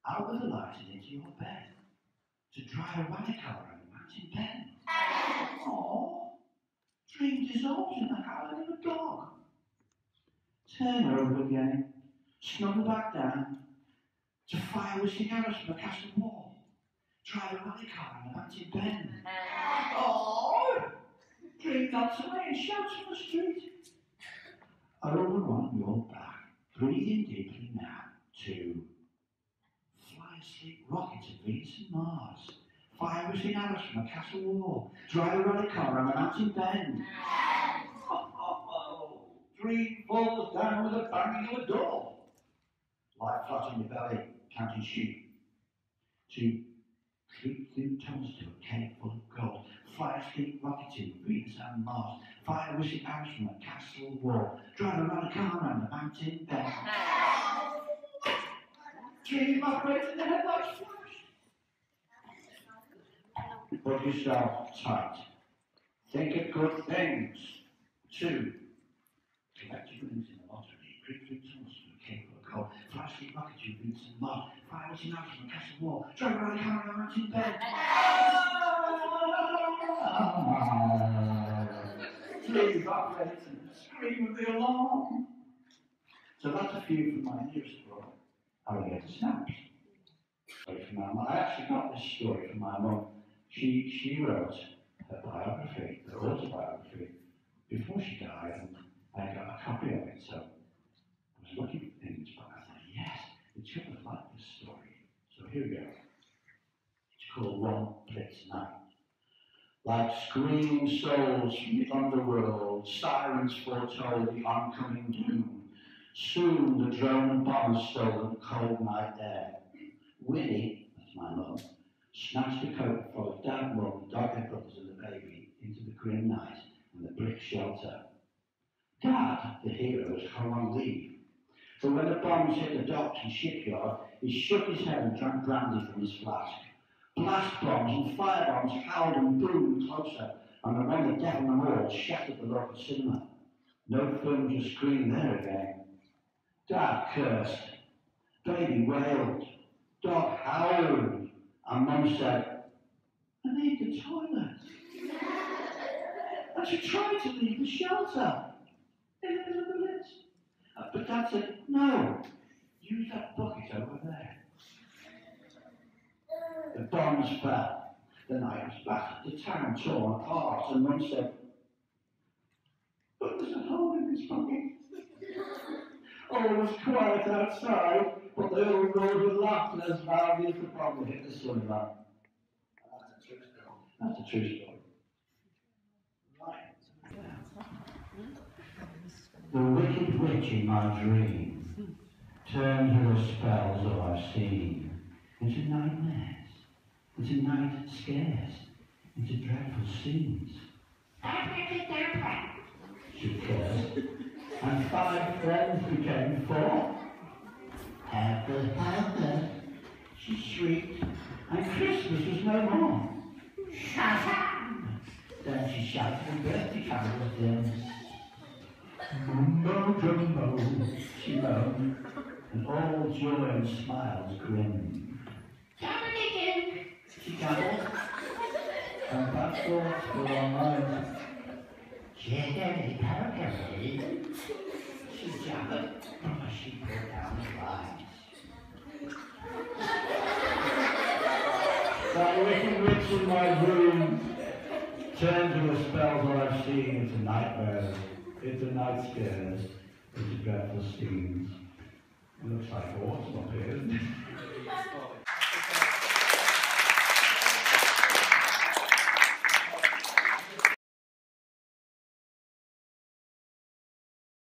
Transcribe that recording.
out with the light and into your bed to dry a rally collar and a mountain pen. Oh, dream dissolves in the howling of a dog. Turn over again, snuggle back down to fire wishing arrows from a castle wall. Dry the rally collar and a mountain pen. Oh, dream melts away and shouts from the street. Over on your back, breathe in deeply now to fly asleep rocket to Venus and Mars. Fire wishing arrows from a castle wall. Dry the rally collar and a mountain bend. Dream falls down with a banging of a door. Lie flat on your belly, counting sheep. To creep through tunnels to a cave full of gold. Fly asleep rocket to Venus and Mars. Fire wishing arrows from a castle wall. Drive around a car around the mountain bend. Dream operates in the headlights flash. Put yourself tight. Think of good things. 2. Collect your winnings in the lottery. Creep through tunnels to a cave full of gold. Fly asleep rocket to Venus and Mars. Fire wishing arrows from a castle wall. Drive around a car around the mountain bend. Dream operates and scream of the alarm. So that's a few from my nearest brother, Alligator Snaps. I actually got this story from my mum. She wrote her biography, her autobiography, before she died, and I got a copy of it. So I was looking in this book. I thought, yes, the children like this story. So here we go. It's called One Blitz Night. Like screaming souls from the underworld, sirens foretold the oncoming doom. Soon the drone and bombers stole the cold night air. Winnie, that's my mum, snatched a coat full of Dad, Mum, Doghead brothers and the baby into the grim night and the brick shelter. Dad, the hero, was home on leave. But when the bombs hit the docks and shipyard, he shook his head and drank brandy from his flask. Blast bombs and fire bombs howled and boomed closer, and the one that deafened them all shattered the local cinema. No films were screened there again. Dad cursed, baby wailed, dog howled, and Mum said, I need the toilet. And she tried to leave the shelter in the middle of the list. But Dad said, no, use that bucket over there. The bombs fell. The night was battered, the town torn apart, and Mum said, but there's a hole in this bucket. Oh, it was quiet outside, but the whole road was laughing as loudly as the bomb hit the sunlight. That's a true story. That's a true story. Right. The wicked witch in my dream turned her spells all I've seen into nightmares, into night scares, into dreadful scenes. She cursed, and 5 friends became 4. Help us, she shrieked, and Christmas was no more. Shut up! Then she shouted and birthday carols dim. Mumbo jumbo, she moaned, and all joy and smiles grinned. Dominican! She gabbled, and bad thoughts were on mine. Jiggery pokery, she jabbered, as she pulled down the blinds. That wicked witch in my room turned her spells all I've seen into nightmares, into night scares, into dreadful scenes. It looks like autumn up here, isn't it?